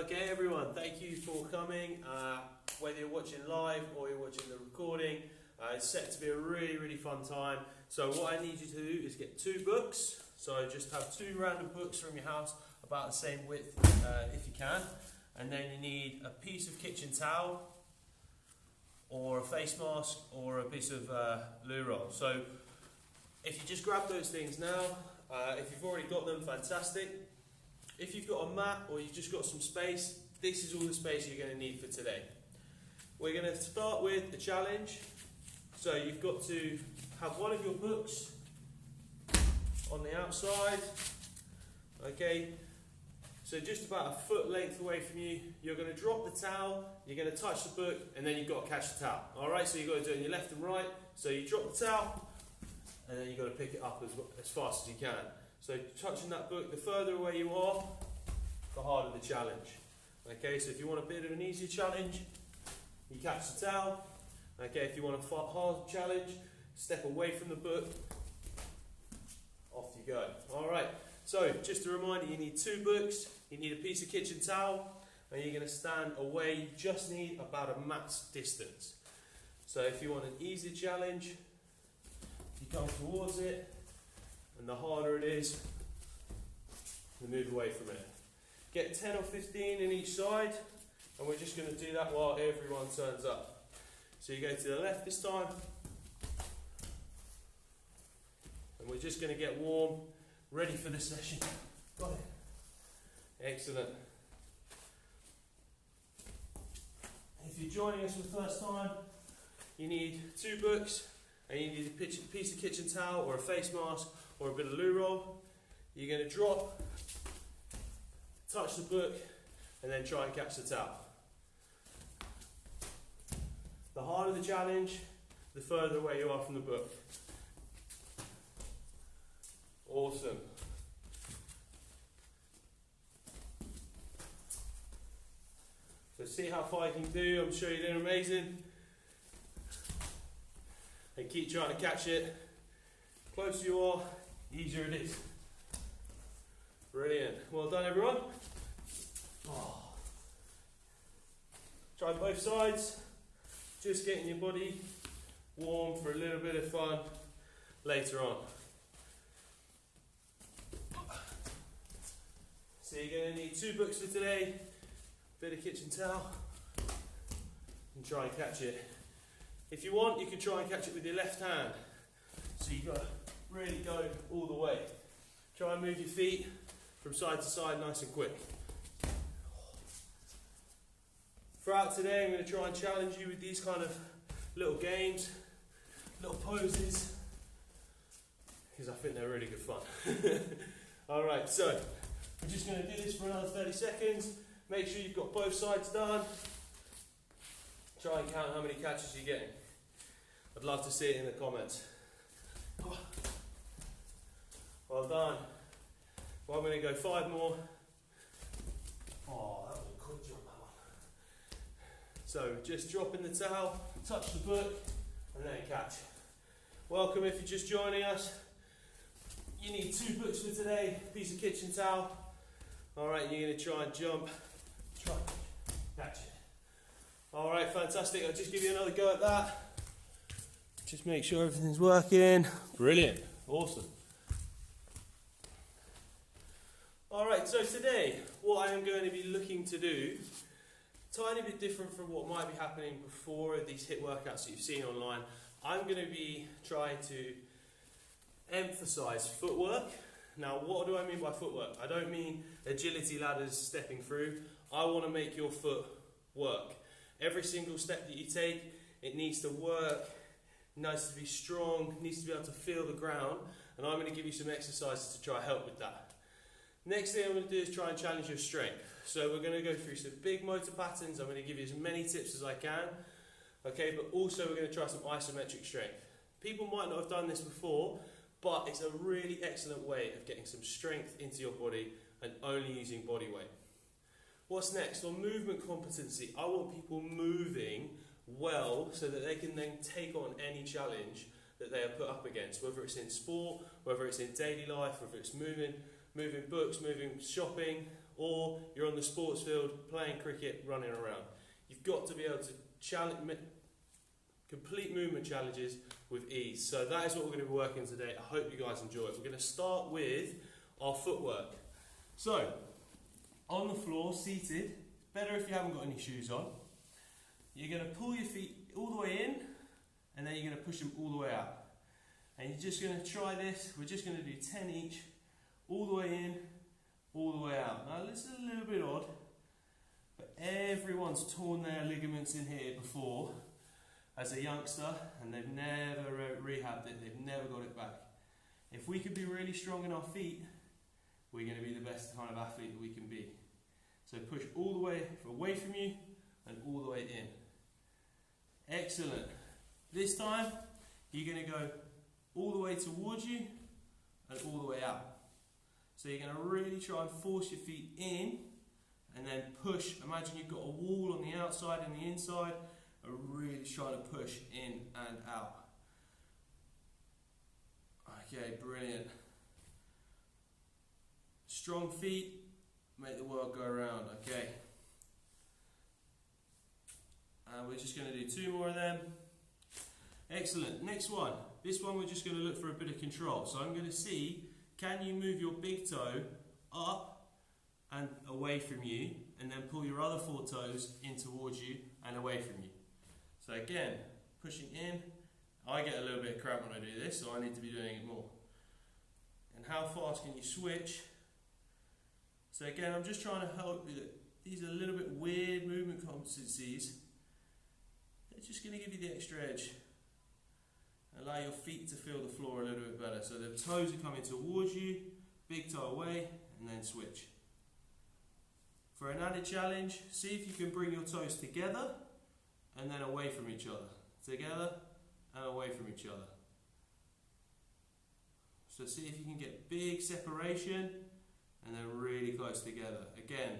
Okay everyone, thank you for coming. Whether you're watching live or you're watching the recording, it's set to be a really fun time. So what I need you to do is get 2 books. So just have 2 random books from your house about the same width if you can. And then you need a piece of kitchen towel or a face mask or a piece of loo roll. So if you just grab those things now, if you've already got them, fantastic. If you've got a mat or you've just got some space, this is all the space you're going to need for today. We're going to start with the challenge. So you've got to have one of your books on the outside. Okay, so just about a foot length away from you, you're going to drop the towel, you're going to touch the book, and then you've got to catch the towel. Alright, so you've got to do it on your left and right. So you drop the towel, and then you've got to pick it up as fast as you can. So touching that book, the further away you are, the harder the challenge. Okay, so if you want a bit of an easier challenge, you catch the towel. Okay, if you want a hard challenge, step away from the book, off you go. Alright, so just a reminder, you need 2 books, you need a piece of kitchen towel, and you're going to stand away. You just need about a mat's distance. So if you want an easier challenge, you come towards it, and the harder it is, the move away from it. Get 10 or 15 in each side, and we're just going to do that while everyone turns up. So you go to the left this time, and we're just going to get warm, ready for the session. Got it. Excellent. If you're joining us for the first time, you need 2 books, and you need a piece of kitchen towel or a face mask or a bit of loo roll. You're going to drop, touch the book, and then try and catch the towel. The harder the challenge, the further away you are from the book. Awesome. So see how far you can do. I'm sure you're doing amazing. And keep trying to catch it. The closer you are, easier it is. Brilliant. Well done everyone. Oh. Try both sides. Just getting your body warm for a little bit of fun later on. So you're going to need 2 books for today, a bit of kitchen towel, and try and catch it. If you want, you can try and catch it with your left hand. So you've got to really go all the way. Try and move your feet from side to side nice and quick. Throughout today, I'm going to try and challenge you with these kind of little games, little poses, because I think they're really good fun. Alright, so we're just going to do this for another 30 seconds. Make sure you've got both sides done. Try and count how many catches you're getting. I'd love to see it in the comments. Well done. Well, I'm going to go 5 more. Oh, that was a quick jump, that one. So, just drop in the towel, touch the book, and then catch. Welcome if you're just joining us. You need 2 books for today, a piece of kitchen towel. Alright, you're going to try and jump, try and catch it. Alright, fantastic. I'll just give you another go at that. Just make sure everything's working. Brilliant. Awesome. Alright, so today, what I am going to be looking to do, tiny bit different from what might be happening before these HIIT workouts that you've seen online. I'm going to be trying to emphasize footwork. Now, what do I mean by footwork? I don't mean agility ladders stepping through. I want to make your foot work. Every single step that you take, it needs to work, it needs to be strong, it needs to be able to feel the ground, and I'm going to give you some exercises to try and help with that. Next thing I'm going to do is try and challenge your strength. So we're going to go through some big motor patterns. I'm going to give you as many tips as I can. Okay, but also we're going to try some isometric strength. People might not have done this before, but it's a really excellent way of getting some strength into your body and only using body weight. What's next? On movement competency, I want people moving well so that they can then take on any challenge that they are put up against, whether it's in sport, whether it's in daily life, whether it's moving books, moving shopping, or you're on the sports field playing cricket, running around. You've got to be able to complete movement challenges with ease. So that is what we're going to be working today. I hope you guys enjoy it. We're going to start with our footwork. So, on the floor, seated, better if you haven't got any shoes on. You're going to pull your feet all the way in, and then you're going to push them all the way out. And you're just going to try this. We're just going to do 10 each, all the way in, all the way out. Now this is a little bit odd, but everyone's torn their ligaments in here before as a youngster, and they've never rehabbed it, they've never got it back. If we could be really strong in our feet, we're going to be the best kind of athlete that we can be. So push all the way away from you and all the way in. Excellent. This time, you're going to go all the way towards you and all the way out. So you're going to really try and force your feet in and then push. Imagine you've got a wall on the outside and the inside, and really trying to push in and out. Okay, brilliant. Strong feet make the world go around, okay. And we're just going to do 2 more of them. Excellent. Next one. This one we're just going to look for a bit of control. So I'm going to see, can you move your big toe up and away from you, and then pull your other 4 toes in towards you and away from you. So again, pushing in. I get a little bit of cramp when I do this, so I need to be doing it more. And how fast can you switch? So again, I'm just trying to help you. These are a little bit weird movement competencies. They're just going to give you the extra edge. Allow your feet to feel the floor a little bit better. So the toes are coming towards you, big toe away, and then switch. For an added challenge, see if you can bring your toes together and then away from each other. Together and away from each other. So see if you can get big separation and then really close together. Again,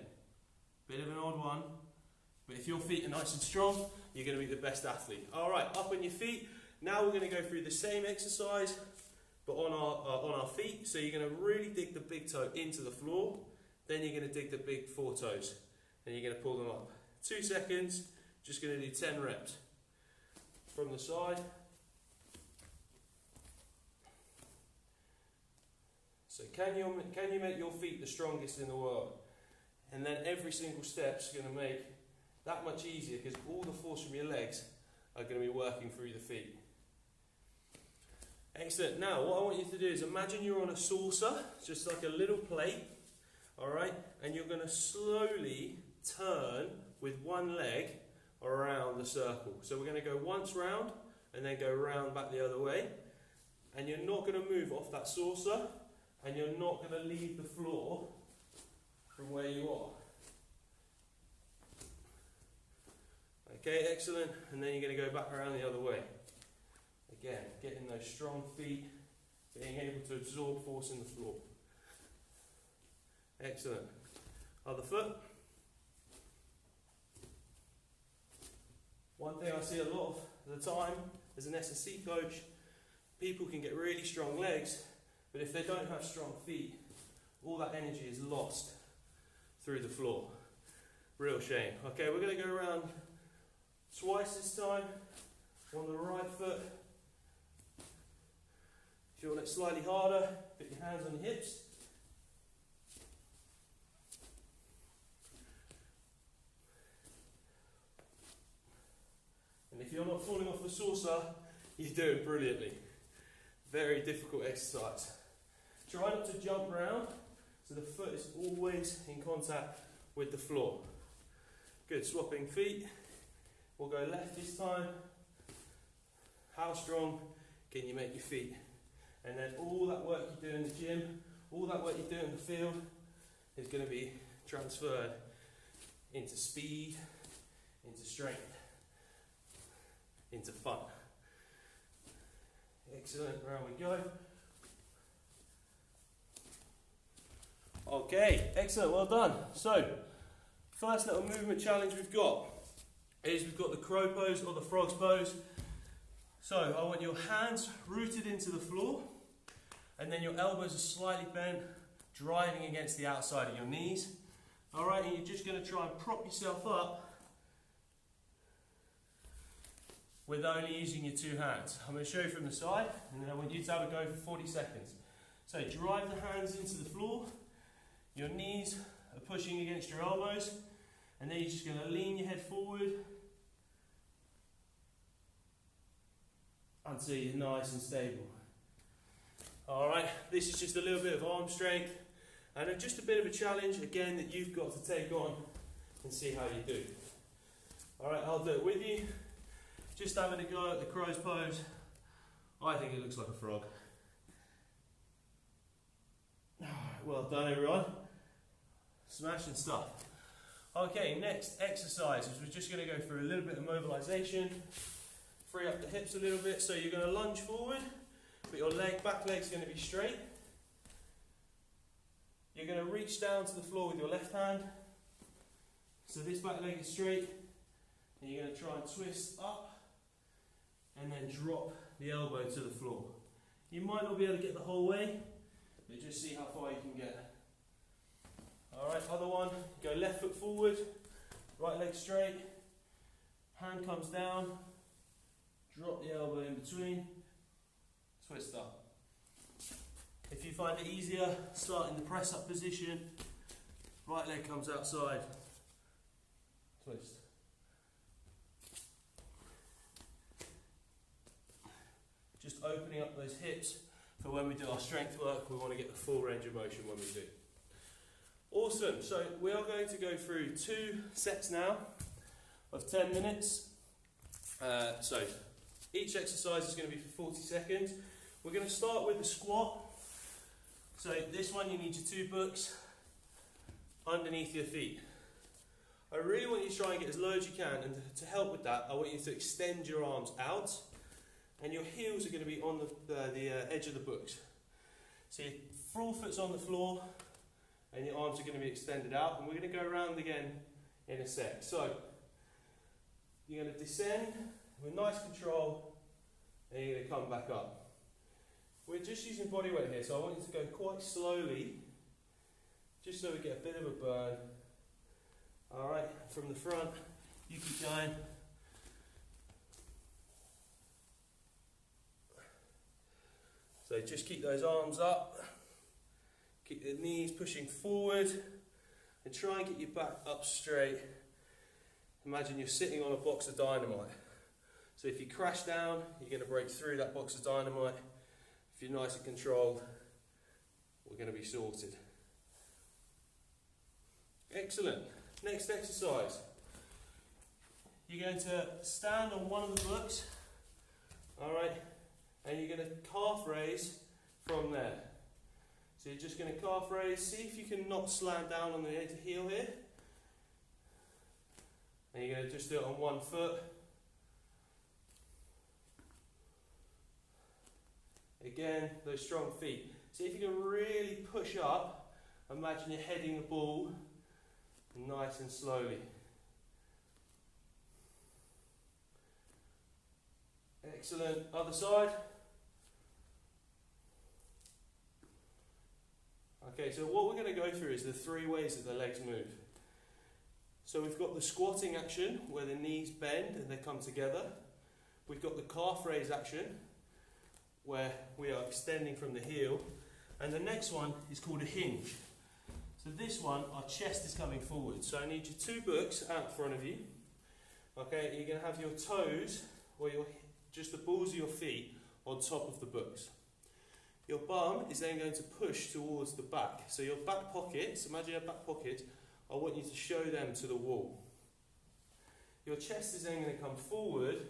bit of an odd one, but if your feet are nice and strong, you're going to be the best athlete. Alright, up on your feet. Now we're going to go through the same exercise, but on our feet. So you're going to really dig the big toe into the floor, then you're going to dig the big 4 toes, and you're going to pull them up. 2 seconds, just going to do 10 reps. From the side. So can you make your feet the strongest in the world? And then every single step's going to make that much easier, because all the force from your legs are going to be working through the feet. Excellent. Now what I want you to do is imagine you're on a saucer, just like a little plate, alright, and you're going to slowly turn with one leg around the circle. So we're going to go once round and then go round back the other way, and you're not going to move off that saucer, and you're not going to leave the floor from where you are. Okay, excellent. And then you're going to go back around the other way. Again, getting those strong feet, being able to absorb force in the floor. Excellent. Other foot. One thing I see a lot of the time as an SSC coach, people can get really strong legs, but if they don't have strong feet, all that energy is lost through the floor. Real shame. Okay, we're going to go around twice this time on the right foot. If you want it slightly harder, put your hands on your hips. And if you're not falling off the saucer, you're doing brilliantly. Very difficult exercise. Try not to jump round, so the foot is always in contact with the floor. Good, swapping feet. We'll go left this time. How strong can you make your feet? And then all that work you do in the gym, all that work you do in the field is going to be transferred into speed, into strength, into fun. Excellent, round we go. Okay, excellent, well done. So, first little movement challenge we've got the crow pose or the frog's pose. So, I want your hands rooted into the floor, and then your elbows are slightly bent, driving against the outside of your knees. Alright, and you're just going to try and prop yourself up with only using your two hands. I'm going to show you from the side, and then I want you to have a go for 40 seconds. So drive the hands into the floor, your knees are pushing against your elbows, and then you're just going to lean your head forward until you're nice and stable. Alright, this is just a little bit of arm strength and just a bit of a challenge again that you've got to take on and see how you do. Alright, I'll do it with you. Just having a go at the crow's pose. I think it looks like a frog. Well done everyone. Smashing stuff. Okay, next exercise is we're just going to go through a little bit of mobilization. Free up the hips a little bit. So you're going to lunge forward, but your back leg's going to be straight. You're going to reach down to the floor with your left hand. So this back leg is straight. And you're going to try and twist up and then drop the elbow to the floor. You might not be able to get the whole way, but just see how far you can get. Alright, other one, go left foot forward, right leg straight, hand comes down, drop the elbow in between, twist up. If you find it easier, start in the press up position, right leg comes outside, twist. Just opening up those hips for when we do our strength work. We want to get the full range of motion when we do. Awesome, so we are going to go through 2 sets now of 10 minutes. So each exercise is going to be for 40 seconds. We're going to start with the squat. So this one you need your 2 books underneath your feet. I really want you to try and get as low as you can, and to help with that I want you to extend your arms out and your heels are going to be on the edge of the books. So your forefoot's on the floor and your arms are going to be extended out, and we're going to go around again in a sec. So you're going to descend with nice control and you're going to come back up. We're just using body weight here, so I want you to go quite slowly just so we get a bit of a burn. Alright, from the front, you keep going. So just keep those arms up, keep the knees pushing forward, and try and get your back up straight. Imagine you're sitting on a box of dynamite. So if you crash down, you're going to break through that box of dynamite. If you're nice and controlled, we're going to be sorted. Excellent. Next exercise. You're going to stand on one of the books, alright, and you're going to calf raise from there. So you're just going to calf raise, see if you can not slam down on the heel here. And you're going to just do it on one foot. Again, those strong feet. See if you can really push up. Imagine you're heading the ball nice and slowly. Excellent. Other side. Okay, so what we're going to go through is the 3 ways that the legs move. So we've got the squatting action where the knees bend and they come together. We've got the calf raise action where we are extending from the heel. And the next one is called a hinge. So this one, our chest is coming forward. So I need your 2 books out in front of you. Okay, you're going to have your toes, or just the balls of your feet, on top of the books. Your bum is then going to push towards the back. So your back pockets, imagine your back pocket, I want you to show them to the wall. Your chest is then going to come forward,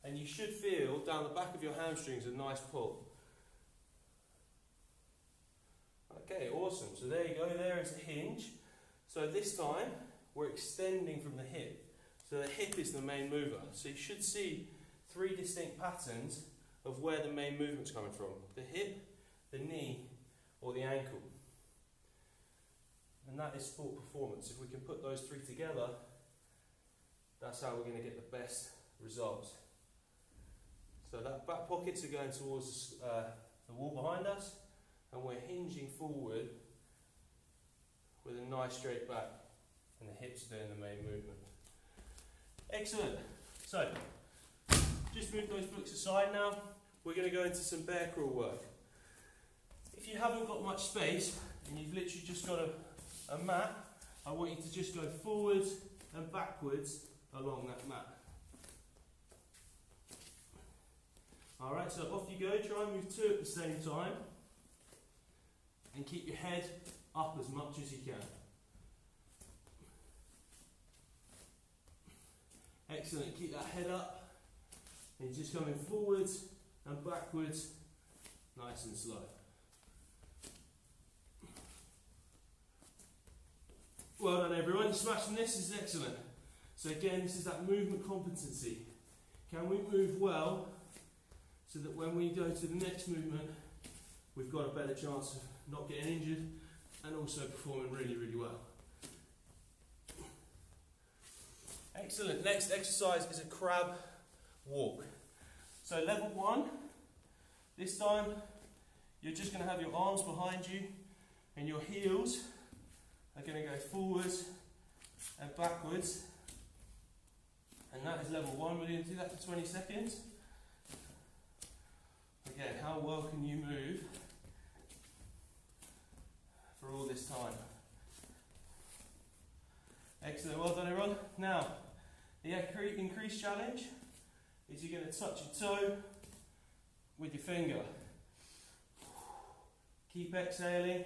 and you should feel down the back of your hamstrings a nice pull. Okay, awesome. So there you go, there is a hinge. So this time, we're extending from the hip. So the hip is the main mover. So you should see 3 distinct patterns of where the main movement's coming from. The hip, the knee, or the ankle. And that is sport performance. If we can put those 3 together, that's how we're going to get the best results. So that back pockets are going towards the wall behind us, and we're hinging forward with a nice straight back, and the hips doing the main movement. Excellent. So, just move those books aside now. We're going to go into some bear crawl work. If you haven't got much space, and you've literally just got a mat, I want you to just go forwards and backwards along that mat. Alright, so off you go, try and move two at the same time, and keep your head up as much as you can. Excellent, keep that head up, and you're just coming forwards and backwards, nice and slow. Well done everyone, you're smashing this, is excellent. So again, this is that movement competency. Can we move well, so that when we go to the next movement, we've got a better chance of not getting injured, and also performing really, really well. Excellent. Next exercise is a crab walk. So level 1, this time you're just going to have your arms behind you and your heels are going to go forwards and backwards, and that is level 1. We're going to do that for 20 seconds. Again, how well can you move for all this time? Excellent, well done everyone. Now, the increased challenge is you're going to touch your toe with your finger. Keep exhaling.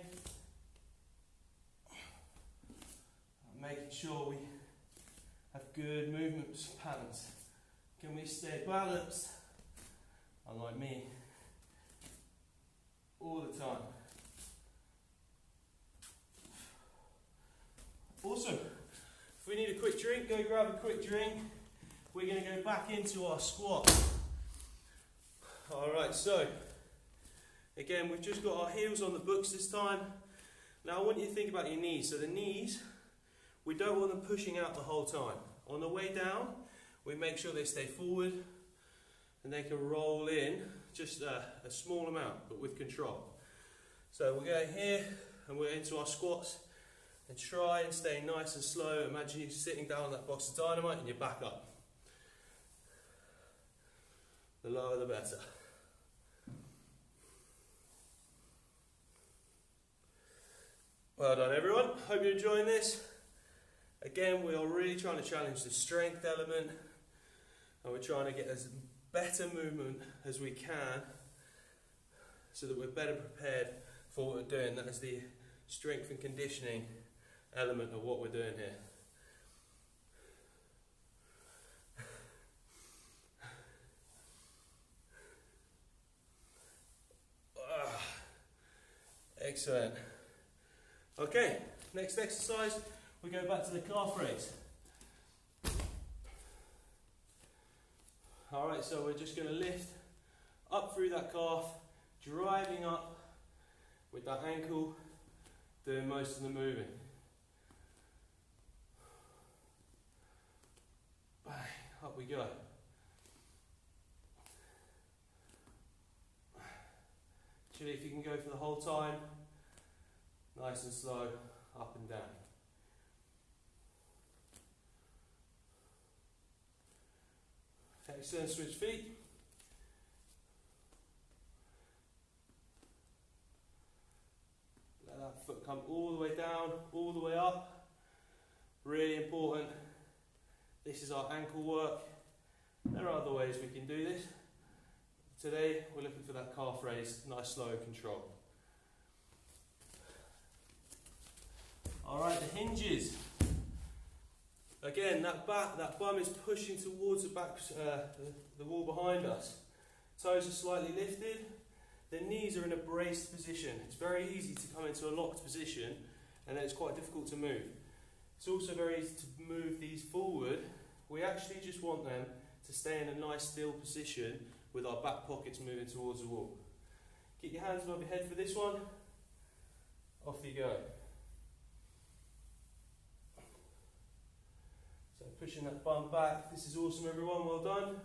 Making sure we have good movement patterns. Can we stay balanced? Unlike me, all the time. Awesome. If we need a quick drink, go grab a quick drink. We're going to go back into our squat. Alright, so again, we've just got our heels on the books this time. Now I want you to think about your knees. So the knees, we don't want them pushing out the whole time. On the way down, we make sure they stay forward and they can roll in just a small amount, but with control. So we're going here and we're into our squats, and try and stay nice and slow. Imagine you sitting down on that box of dynamite and you're back up. The lower the better. Well done everyone, hope you're enjoying this. Again, we are really trying to challenge the strength element, and we're trying to get as better movement as we can so that we're better prepared for what we're doing. That is the strength and conditioning element of what we're doing here. Excellent. Okay, next exercise, we go back to the calf raise. Alright, so we're just going to lift up through that calf, driving up with that ankle, doing most of the moving. Bang, up we go. Actually, if you can go for the whole time, nice and slow, up and down. Excellent, switch feet. Let that foot come all the way down, all the way up. Really important. This is our ankle work. There are other ways we can do this. Today, we're looking for that calf raise, nice, slow control. Alright, the hinges. Again, that bum is pushing towards the back, the wall behind us. Toes are slightly lifted. The knees are in a braced position. It's very easy to come into a locked position, and then it's quite difficult to move. It's also very easy to move these forward. We actually just want them to stay in a nice still position with our back pockets moving towards the wall. Keep your hands above your head for this one. Off you go. So pushing that bum back. This is awesome everyone, well done.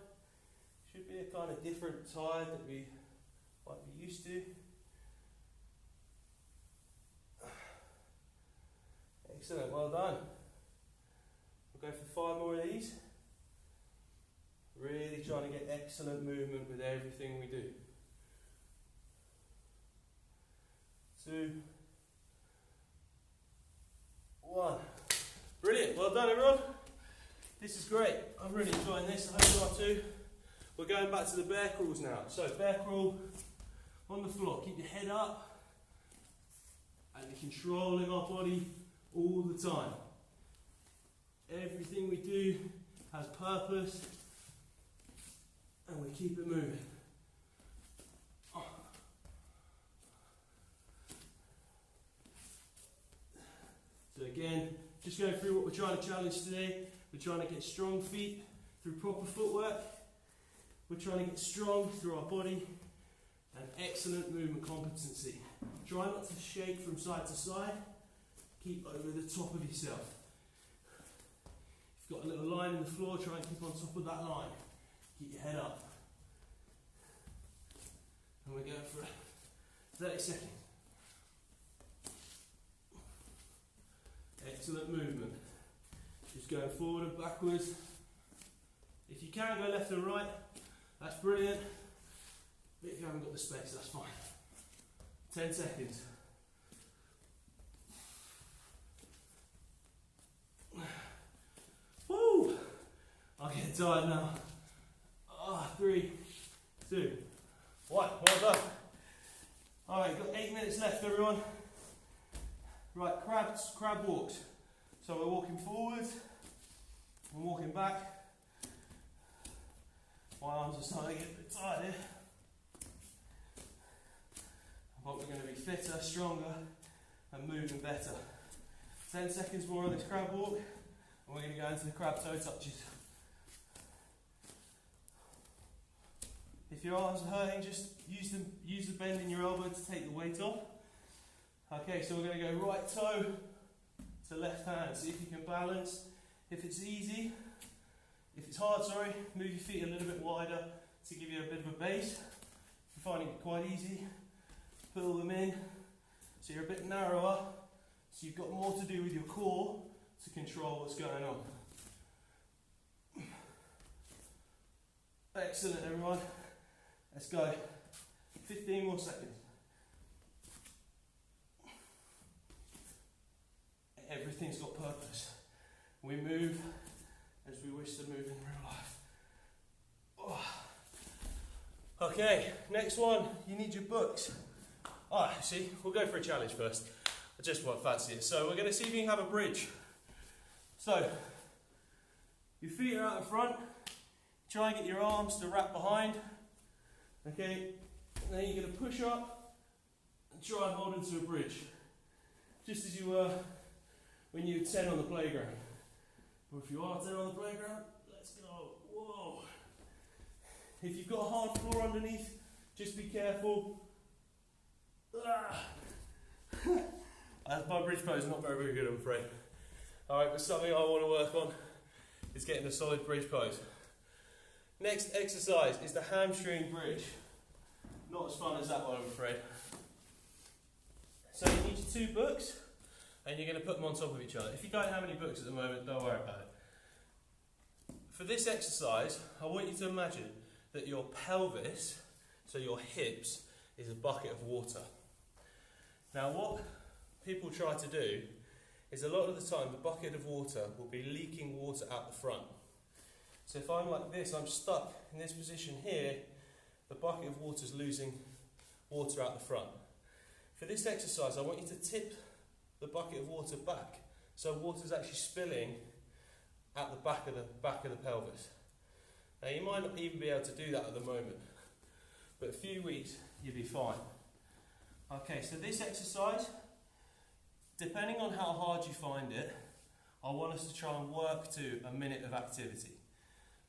Should be a kind of different tie that we might be used to. Excellent, well done. We'll go for 5 more of these. Really trying to get excellent movement with everything we do. 2, 1. Brilliant, well done everyone. This is great, I'm really enjoying this, I hope you are too. We're going back to the bear crawls now. So bear crawl on the floor, keep your head up and you're controlling our body all the time. Everything we do has purpose and we keep it moving. So again, just going through what we're trying to challenge today. We're trying to get strong feet through proper footwork. We're trying to get strong through our body and excellent movement competency. Try not to shake from side to side. Keep over the top of yourself. If you've got a little line in the floor, try and keep on top of that line. Keep your head up. And we're going for 30 seconds. Excellent movement. Just going forward and backwards. If you can go left and right, that's brilliant. But if you haven't got the space, that's fine. 10 seconds. Woo! I'm getting tired now. 3, 2, 1. Well done. Alright, got 8 minutes left, everyone. Right, crab walks. So we're walking forward, and walking back. My arms are starting to get a bit tired here. But we're going to be fitter, stronger, and moving better. 10 seconds more on this crab walk, and we're going to go into the crab toe touches. If your arms are hurting, just use the bend in your elbow to take the weight off. Okay, so we're going to go right toe to left hand. See if you can balance. If it's hard, move your feet a little bit wider to give you a bit of a base. If you're finding it quite easy, pull them in so you're a bit narrower, so you've got more to do with your core to control what's going on. Excellent, everyone. Let's go. 15 more seconds. Everything's got purpose. We move as we wish to move in real life. Oh. Okay, next one, you need your books. Alright, see, we'll go for a challenge first. I just won't fancy it. So we're going to see if you can have a bridge. So, your feet are out in front. Try and get your arms to wrap behind. Okay, and then you're going to push up and try and hold into a bridge. Just as you were when you were 10 on the playground. Or if you are 10 on the playground, let's go. Whoa. If you've got a hard floor underneath, just be careful. My bridge pose is not very, very good, I'm afraid. Alright, but something I want to work on is getting a solid bridge pose. Next exercise is the hamstring bridge. Not as fun as that one, I'm afraid. So you need your 2 books, and you're going to put them on top of each other. If you don't have any books at the moment, don't worry about it. For this exercise, I want you to imagine that your pelvis, so your hips, is a bucket of water. Now what people try to do is a lot of the time the bucket of water will be leaking water out the front. So if I'm like this, I'm stuck in this position here, the bucket of water is losing water out the front. For this exercise, I want you to tip the bucket of water back, so water is actually spilling at the back of the pelvis. Now you might not even be able to do that at the moment, but a few weeks you'll be fine. Okay, so this exercise, depending on how hard you find it, I want us to try and work to a minute of activity.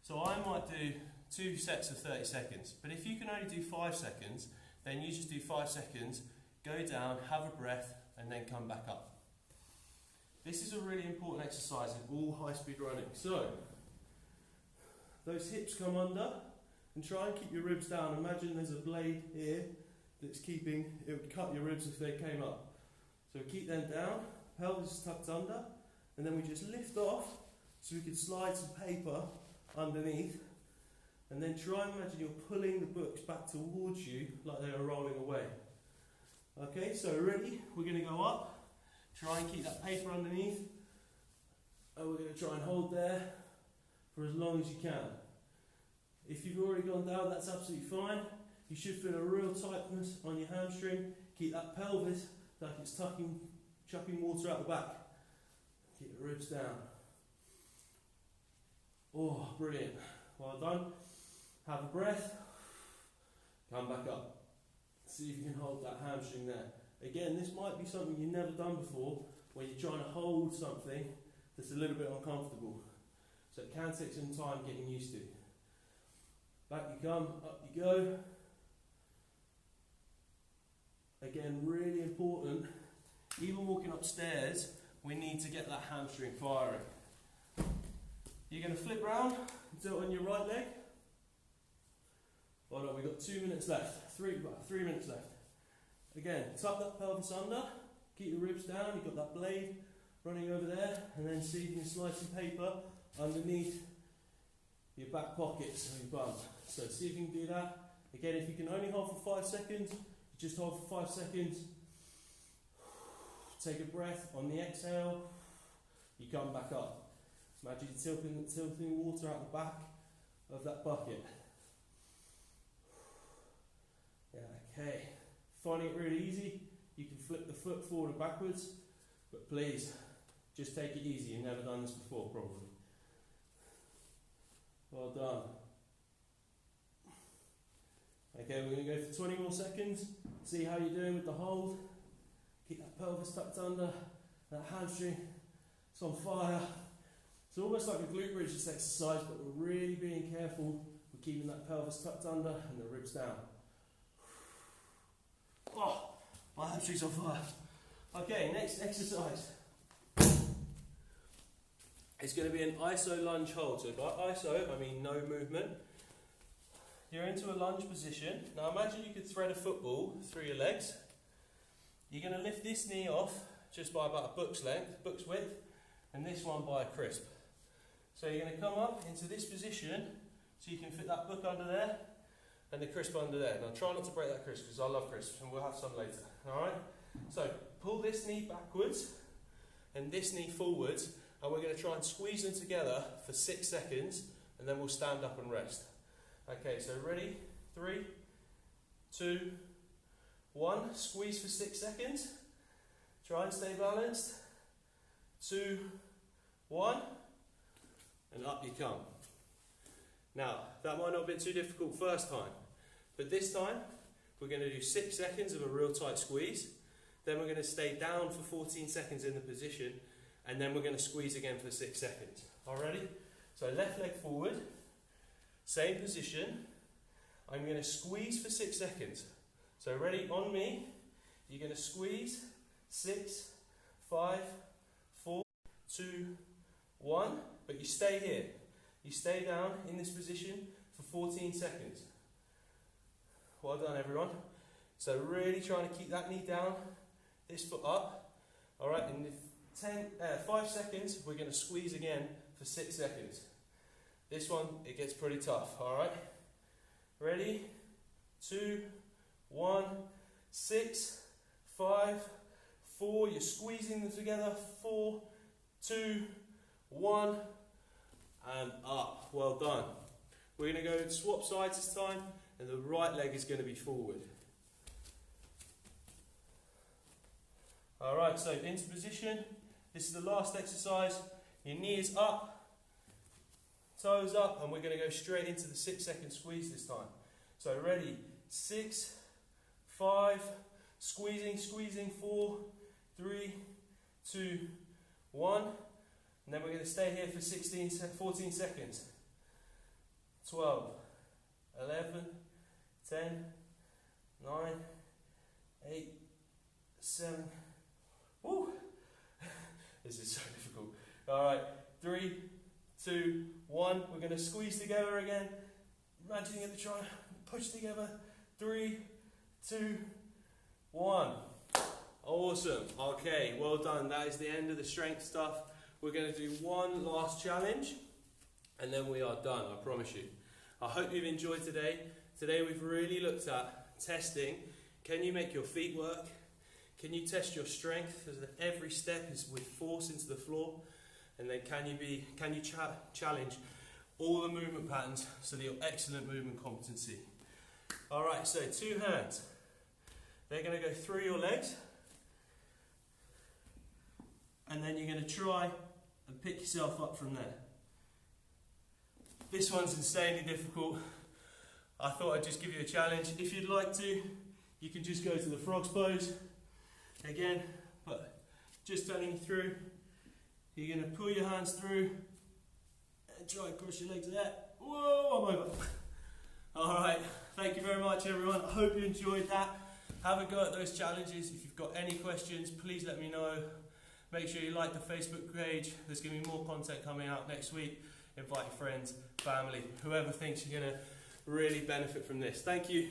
So I might do 2 sets of 30 seconds, but if you can only do 5 seconds, then you just do 5 seconds, go down, have a breath, and then come back up. This is a really important exercise in all high-speed running. So, those hips come under, and try and keep your ribs down. Imagine there's a blade here that's keeping, it would cut your ribs if they came up. So keep them down, pelvis is tucked under, and then we just lift off so we can slide some paper underneath, and then try and imagine you're pulling the books back towards you like they are rolling away. Okay, so ready? We're going to go up, try and keep that paper underneath, and we're going to try and hold there for as long as you can. If you've already gone down, that's absolutely fine. You should feel a real tightness on your hamstring. Keep that pelvis like it's chucking water out the back. Keep the ribs down. Oh, brilliant. Well done. Have a breath. Come back up. See if you can hold that hamstring there. Again, this might be something you've never done before, where you're trying to hold something that's a little bit uncomfortable. So it can take some time getting used to. Back you come, up you go. Again, really important, even walking upstairs, we need to get that hamstring firing. You're going to flip round and do it on your right leg. Hold on, we've got 2 minutes left, 3 minutes left. Again, tuck that pelvis under, keep the ribs down, you've got that blade running over there, and then see if you can slide some paper underneath your back pockets of your bum. So see if you can do that. Again, if you can only hold for 5 seconds, just hold for 5 seconds. Take a breath on the exhale. You come back up. Imagine tilting water out the back of that bucket. Yeah, okay. Finding it really easy, you can flip the foot forward and backwards, but please, just take it easy. You've never done this before, probably. Well done. Okay, we're going to go for 20 more seconds. See how you're doing with the hold. Keep that pelvis tucked under, that hamstring. It's on fire. It's almost like a glute bridge, this exercise, but we're really being careful with keeping that pelvis tucked under and the ribs down. Oh, my hamstring's on fire. Okay, next exercise. It's going to be an iso lunge hold. So by iso, I mean no movement. You're into a lunge position. Now imagine you could thread a football through your legs. You're going to lift this knee off just by about a book's length, book's width, and this one by a crisp. So you're going to come up into this position so you can fit that book under there and the crisp under there. Now try not to break that crisp because I love crisps and we'll have some later. Alright? So pull this knee backwards and this knee forwards, and we're going to try and squeeze them together for 6 seconds, and then we'll stand up and rest. Okay, so ready? 3, 2, 1. Squeeze for 6 seconds. Try and stay balanced. 2, 1. And up you come. Now, that might not have been too difficult first time, but this time we're going to do 6 seconds of a real tight squeeze. Then we're going to stay down for 14 seconds in the position, and then we're going to squeeze again for 6 seconds. All ready? So left leg forward, same position. I'm going to squeeze for 6 seconds. So ready, on me, you're going to squeeze, 6, 5, 4, 2, 1, but you stay here. You stay down in this position for 14 seconds. Well done, everyone. So really trying to keep that knee down, this foot up. All right, in 5 seconds, we're going to squeeze again for 6 seconds. This one, it gets pretty tough, all right? Ready? 2, 1, 6, 5, 4. You're squeezing them together. 4, 2, 1, and up. Well done. We're going to go swap sides this time, and the right leg is going to be forward. All right, so into position. This is the last exercise. Your knee is up, toes up, and we're going to go straight into the 6 second squeeze this time. So ready, 6, 5, squeezing, squeezing, 4, 3, 2, 1. And then we're going to stay here for 14 seconds. 12, 11, 10, 9, 8, 7. Woo! This is so difficult. Alright, 3, 2, 1. We're going to squeeze together again. Imagining it to try and push together. 3, 2, 1. Awesome. Awesome. Okay, well done. That is the end of the strength stuff. We're going to do one last challenge and then we are done, I promise you. I hope you've enjoyed today. Today we've really looked at testing. Can you make your feet work? Can you test your strength? As every step is with force into the floor. And then can you challenge all the movement patterns so that you're excellent movement competency. Alright, so 2 hands. They're going to go through your legs. And then you're going to try and pick yourself up from there. This one's insanely difficult. I thought I'd just give you a challenge. If you'd like to, you can just go to the frog's pose. Again, but just turning through. You're going to pull your hands through and try and cross your legs like that. Whoa, I'm over. Alright, thank you very much everyone. I hope you enjoyed that. Have a go at those challenges. If you've got any questions, please let me know. Make sure you like the Facebook page. There's going to be more content coming out next week. Invite your friends, family, whoever thinks you're going to really benefit from this. Thank you.